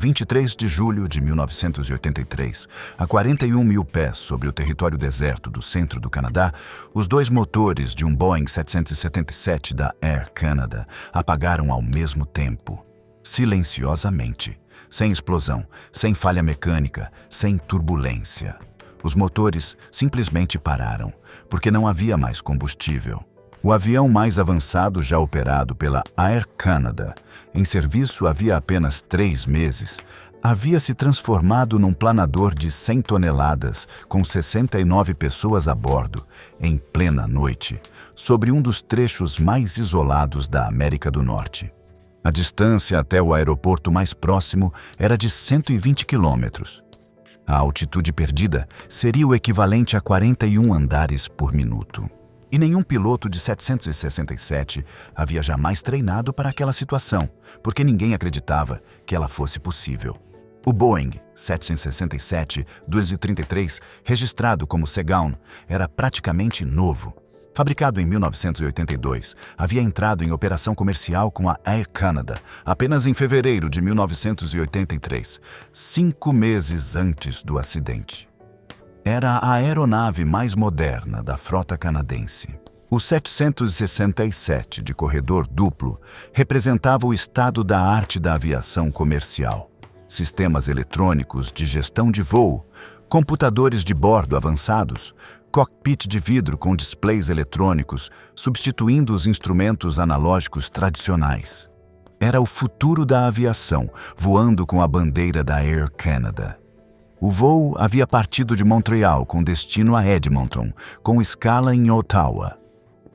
23 de julho de 1983, a 41 mil pés sobre o território deserto do centro do Canadá, os dois motores de um Boeing 777 da Air Canada apagaram ao mesmo tempo, silenciosamente, sem explosão, sem falha mecânica, sem turbulência. Os motores simplesmente pararam, porque não havia mais combustível. O avião mais avançado já operado pela Air Canada, em serviço havia apenas 3 meses, havia se transformado num planador de 100 toneladas, com 69 pessoas a bordo, em plena noite, sobre um dos trechos mais isolados da América do Norte. A distância até o aeroporto mais próximo era de 120 quilômetros. A altitude perdida seria o equivalente a 41 andares por minuto. E nenhum piloto de 767 havia jamais treinado para aquela situação, porque ninguém acreditava que ela fosse possível. O Boeing 767-233, registrado como Segaun, era praticamente novo. Fabricado em 1982, havia entrado em operação comercial com a Air Canada apenas em fevereiro de 1983, 5 meses antes do acidente. Era a aeronave mais moderna da frota canadense. O 767 de corredor duplo representava o estado da arte da aviação comercial. Sistemas eletrônicos de gestão de voo, computadores de bordo avançados, cockpit de vidro com displays eletrônicos, substituindo os instrumentos analógicos tradicionais. Era o futuro da aviação, voando com a bandeira da Air Canada. O voo havia partido de Montreal com destino a Edmonton, com escala em Ottawa.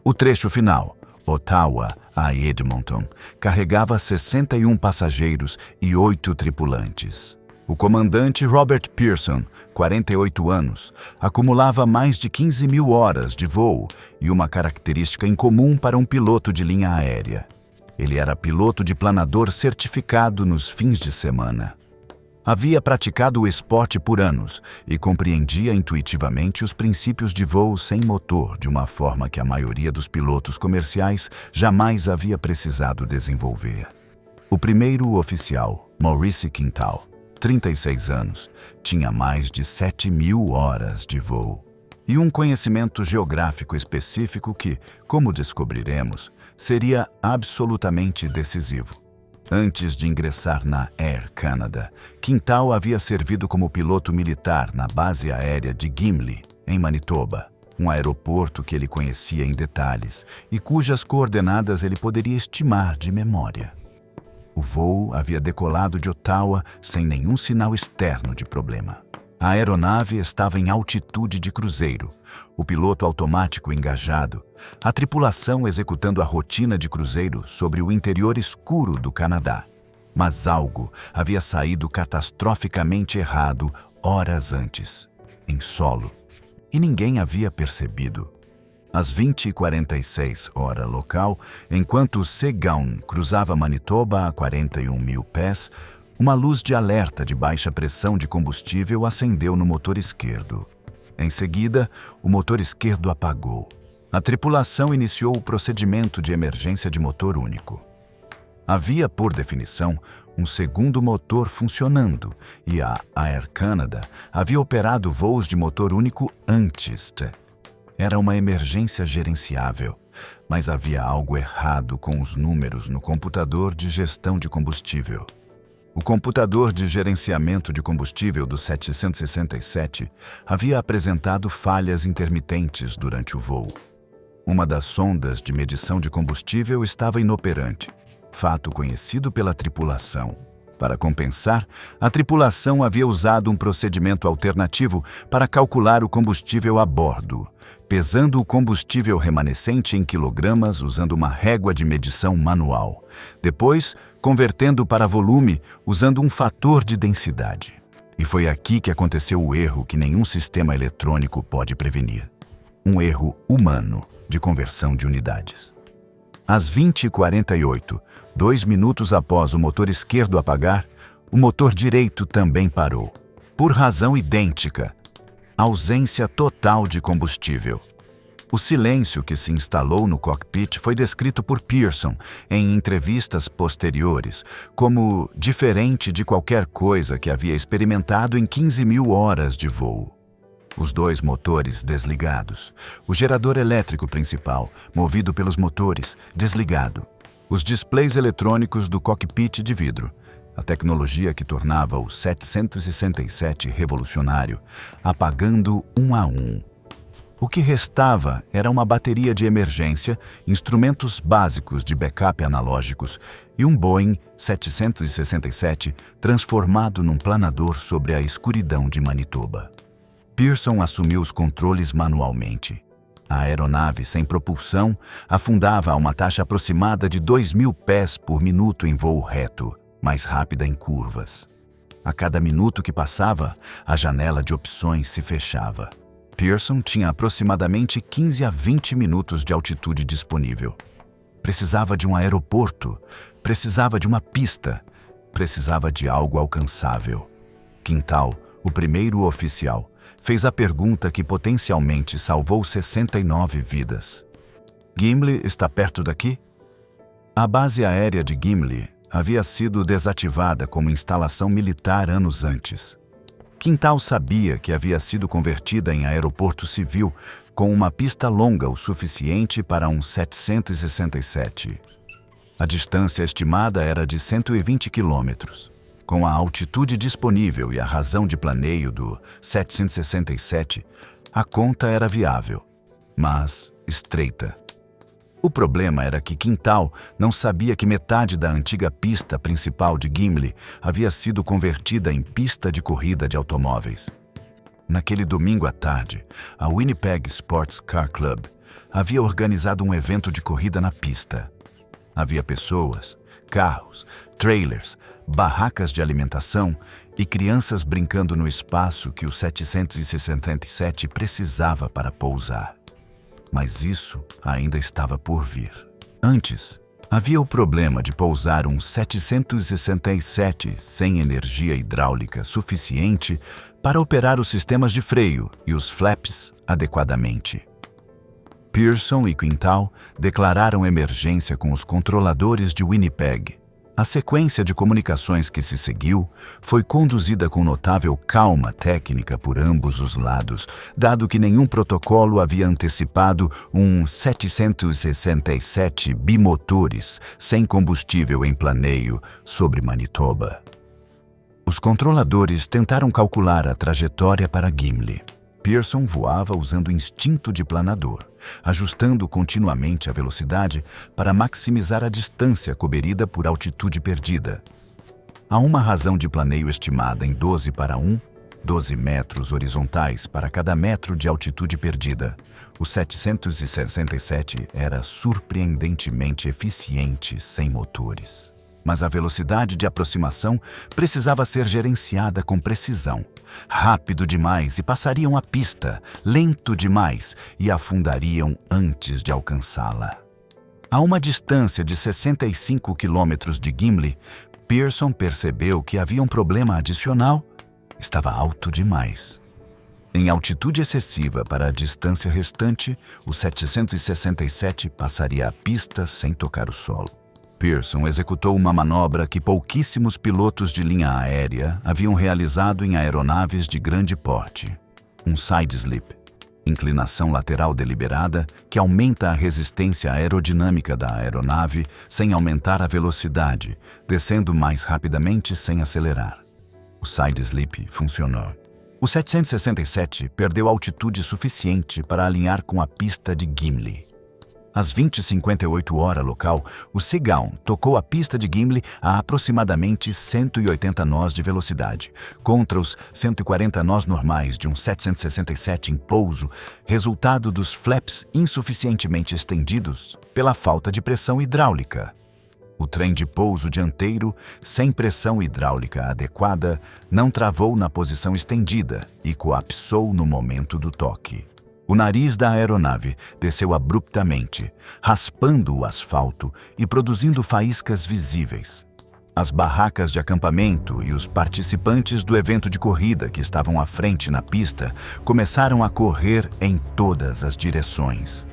O trecho final, Ottawa a Edmonton, carregava 61 passageiros e 8 tripulantes. O comandante Robert Pearson, 48 anos, acumulava mais de 15 mil horas de voo e uma característica incomum para um piloto de linha aérea. Ele era piloto de planador certificado nos fins de semana. Havia praticado o esporte por anos e compreendia intuitivamente os princípios de voo sem motor de uma forma que a maioria dos pilotos comerciais jamais havia precisado desenvolver. O primeiro oficial, Maurice Quintal, 36 anos, tinha mais de 7.000 horas de voo e um conhecimento geográfico específico que, como descobriremos, seria absolutamente decisivo. Antes de ingressar na Air Canada, Quintal havia servido como piloto militar na base aérea de Gimli, em Manitoba, um aeroporto que ele conhecia em detalhes e cujas coordenadas ele poderia estimar de memória. O voo havia decolado de Ottawa sem nenhum sinal externo de problema. A aeronave estava em altitude de cruzeiro, o piloto automático engajado, a tripulação executando a rotina de cruzeiro sobre o interior escuro do Canadá. Mas algo havia saído catastroficamente errado horas antes, em solo, e ninguém havia percebido. Às 20h46 hora local, enquanto o Segaun cruzava Manitoba a 41 mil pés, uma luz de alerta de baixa pressão de combustível acendeu no motor esquerdo. Em seguida, o motor esquerdo apagou. A tripulação iniciou o procedimento de emergência de motor único. Havia, por definição, um segundo motor funcionando e a Air Canada havia operado voos de motor único antes. Era uma emergência gerenciável, mas havia algo errado com os números no computador de gestão de combustível. O computador de gerenciamento de combustível do 767 havia apresentado falhas intermitentes durante o voo. Uma das sondas de medição de combustível estava inoperante, fato conhecido pela tripulação. Para compensar, a tripulação havia usado um procedimento alternativo para calcular o combustível a bordo, pesando o combustível remanescente em quilogramas usando uma régua de medição manual. Depois, convertendo para volume usando um fator de densidade. E foi aqui que aconteceu o erro que nenhum sistema eletrônico pode prevenir. Um erro humano de conversão de unidades. Às 20h48, 2 minutos após o motor esquerdo apagar, o motor direito também parou. Por razão idêntica: ausência total de combustível. O silêncio que se instalou no cockpit foi descrito por Pearson em entrevistas posteriores como diferente de qualquer coisa que havia experimentado em 15.000 horas de voo. Os dois motores desligados, o gerador elétrico principal, movido pelos motores, desligado, os displays eletrônicos do cockpit de vidro, a tecnologia que tornava o 767 revolucionário, apagando um a um. O que restava era uma bateria de emergência, instrumentos básicos de backup analógicos e um Boeing 767 transformado num planador sobre a escuridão de Manitoba. Pearson assumiu os controles manualmente. A aeronave, sem propulsão, afundava a uma taxa aproximada de 2.000 pés por minuto em voo reto, mais rápida em curvas. A cada minuto que passava, a janela de opções se fechava. Pearson tinha aproximadamente 15 a 20 minutos de altitude disponível. Precisava de um aeroporto, precisava de uma pista, precisava de algo alcançável. Quintal, o primeiro oficial, fez a pergunta que potencialmente salvou 69 vidas. Gimli está perto daqui? A base aérea de Gimli havia sido desativada como instalação militar anos antes. Quintal sabia que havia sido convertida em aeroporto civil com uma pista longa o suficiente para um 767. A distância estimada era de 120 quilômetros. Com a altitude disponível e a razão de planeio do 767, a conta era viável, mas estreita. O problema era que Quintal não sabia que metade da antiga pista principal de Gimli havia sido convertida em pista de corrida de automóveis. Naquele domingo à tarde, a Winnipeg Sports Car Club havia organizado um evento de corrida na pista. Havia pessoas, carros, trailers, barracas de alimentação e crianças brincando no espaço que o 767 precisava para pousar. Mas isso ainda estava por vir. Antes, havia o problema de pousar um 767 sem energia hidráulica suficiente para operar os sistemas de freio e os flaps adequadamente. Pearson e Quintal declararam emergência com os controladores de Winnipeg. A sequência de comunicações que se seguiu foi conduzida com notável calma técnica por ambos os lados, dado que nenhum protocolo havia antecipado um 767 bimotores sem combustível em planeio sobre Manitoba. Os controladores tentaram calcular a trajetória para Gimli. Pearson voava usando instinto de planador, ajustando continuamente a velocidade para maximizar a distância coberida por altitude perdida. Há uma razão de planeio estimada em 12:1, 12 metros horizontais para cada metro de altitude perdida. O 767 era surpreendentemente eficiente sem motores. Mas a velocidade de aproximação precisava ser gerenciada com precisão. Rápido demais e passariam a pista, lento demais e afundariam antes de alcançá-la. A uma distância de 65 quilômetros de Gimli, Pearson percebeu que havia um problema adicional. Estava alto demais. Em altitude excessiva para a distância restante, o 767 passaria a pista sem tocar o solo. Pearson executou uma manobra que pouquíssimos pilotos de linha aérea haviam realizado em aeronaves de grande porte. Um side slip, inclinação lateral deliberada que aumenta a resistência aerodinâmica da aeronave sem aumentar a velocidade, descendo mais rapidamente sem acelerar. O side slip funcionou. O 767 perdeu altitude suficiente para alinhar com a pista de Gimli. Às 20h58 hora local, o Seagown tocou a pista de Gimli a aproximadamente 180 nós de velocidade, contra os 140 nós normais de um 767 em pouso, resultado dos flaps insuficientemente estendidos pela falta de pressão hidráulica. O trem de pouso dianteiro, sem pressão hidráulica adequada, não travou na posição estendida e coapsou no momento do toque. O nariz da aeronave desceu abruptamente, raspando o asfalto e produzindo faíscas visíveis. As barracas de acampamento e os participantes do evento de corrida que estavam à frente na pista começaram a correr em todas as direções.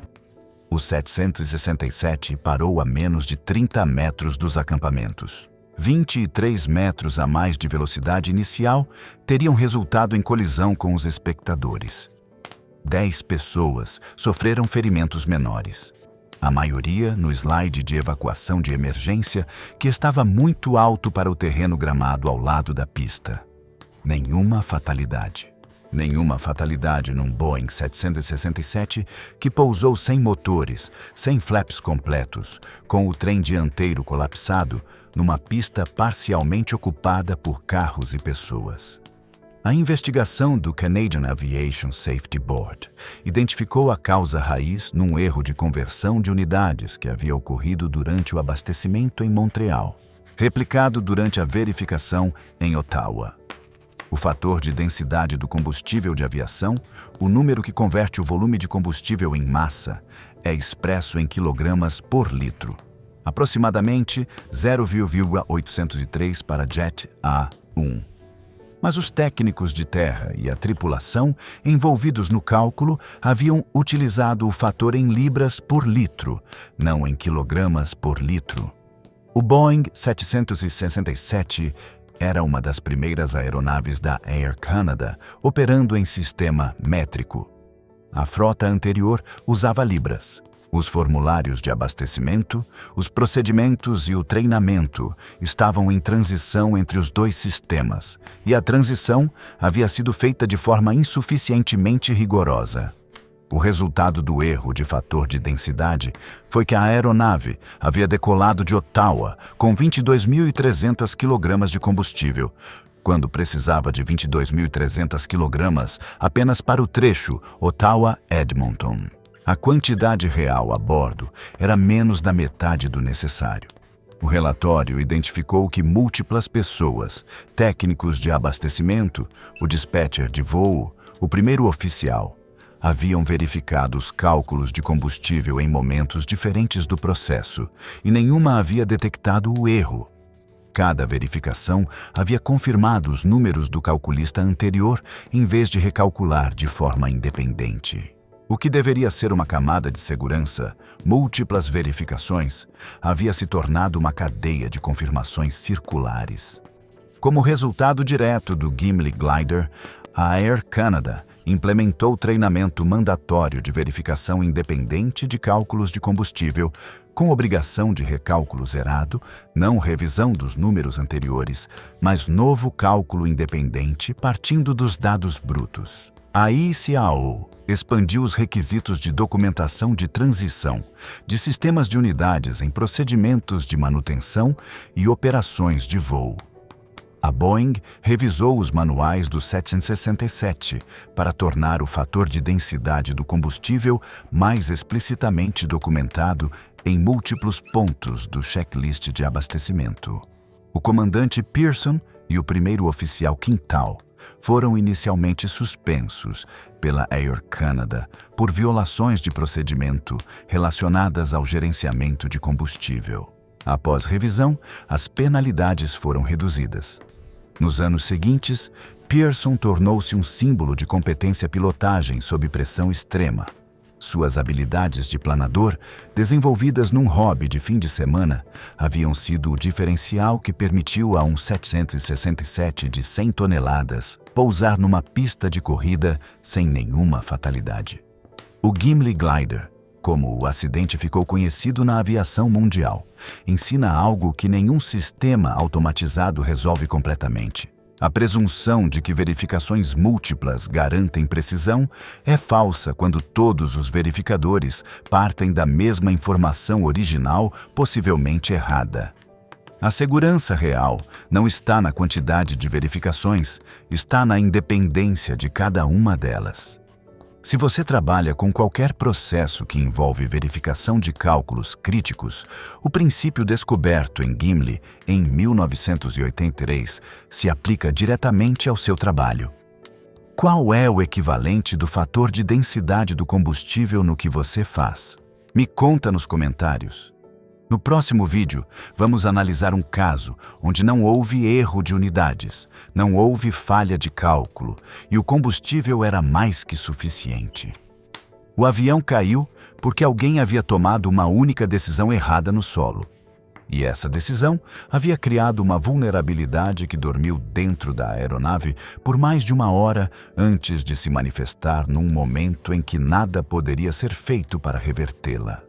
O 767 parou a menos de 30 metros dos acampamentos. 23 metros a mais de velocidade inicial teriam resultado em colisão com os espectadores. 10 pessoas sofreram ferimentos menores. A maioria no slide de evacuação de emergência que estava muito alto para o terreno gramado ao lado da pista. Nenhuma fatalidade. Nenhuma fatalidade num Boeing 767 que pousou sem motores, sem flaps completos, com o trem dianteiro colapsado, numa pista parcialmente ocupada por carros e pessoas. A investigação do Canadian Aviation Safety Board identificou a causa raiz num erro de conversão de unidades que havia ocorrido durante o abastecimento em Montreal, replicado durante a verificação em Ottawa. O fator de densidade do combustível de aviação, o número que converte o volume de combustível em massa, é expresso em quilogramas por litro, aproximadamente 0,803 para Jet A1. Mas os técnicos de terra e a tripulação envolvidos no cálculo haviam utilizado o fator em libras por litro, não em quilogramas por litro. O Boeing 767 era uma das primeiras aeronaves da Air Canada operando em sistema métrico. A frota anterior usava libras. Os formulários de abastecimento, os procedimentos e o treinamento estavam em transição entre os dois sistemas, e a transição havia sido feita de forma insuficientemente rigorosa. O resultado do erro de fator de densidade foi que a aeronave havia decolado de Ottawa com 22.300 kg de combustível, quando precisava de 22.300 kg apenas para o trecho Ottawa-Edmonton. A quantidade real a bordo era menos da metade do necessário. O relatório identificou que múltiplas pessoas, técnicos de abastecimento, o dispatcher de voo, o primeiro oficial, haviam verificado os cálculos de combustível em momentos diferentes do processo e nenhuma havia detectado o erro. Cada verificação havia confirmado os números do calculista anterior em vez de recalcular de forma independente. O que deveria ser uma camada de segurança, múltiplas verificações, havia se tornado uma cadeia de confirmações circulares. Como resultado direto do Gimli Glider, a Air Canada implementou treinamento mandatório de verificação independente de cálculos de combustível, com obrigação de recálculo zerado, não revisão dos números anteriores, mas novo cálculo independente partindo dos dados brutos. A ICAO expandiu os requisitos de documentação de transição de sistemas de unidades em procedimentos de manutenção e operações de voo. A Boeing revisou os manuais do 767 para tornar o fator de densidade do combustível mais explicitamente documentado em múltiplos pontos do checklist de abastecimento. O comandante Pearson e o primeiro oficial Quintal foram inicialmente suspensos pela Air Canada por violações de procedimento relacionadas ao gerenciamento de combustível. Após revisão, as penalidades foram reduzidas. Nos anos seguintes, Pearson tornou-se um símbolo de competência pilotagem sob pressão extrema. Suas habilidades de planador, desenvolvidas num hobby de fim de semana, haviam sido o diferencial que permitiu a um 767 de 100 toneladas pousar numa pista de corrida sem nenhuma fatalidade. O Gimli Glider, como o acidente ficou conhecido na aviação mundial, ensina algo que nenhum sistema automatizado resolve completamente. A presunção de que verificações múltiplas garantem precisão é falsa quando todos os verificadores partem da mesma informação original, possivelmente errada. A segurança real não está na quantidade de verificações, está na independência de cada uma delas. Se você trabalha com qualquer processo que envolve verificação de cálculos críticos, o princípio descoberto em Gimli em 1983 se aplica diretamente ao seu trabalho. Qual é o equivalente do fator de densidade do combustível no que você faz? Me conta nos comentários. No próximo vídeo, vamos analisar um caso onde não houve erro de unidades, não houve falha de cálculo e o combustível era mais que suficiente. O avião caiu porque alguém havia tomado uma única decisão errada no solo. E essa decisão havia criado uma vulnerabilidade que dormiu dentro da aeronave por mais de uma hora antes de se manifestar num momento em que nada poderia ser feito para revertê-la.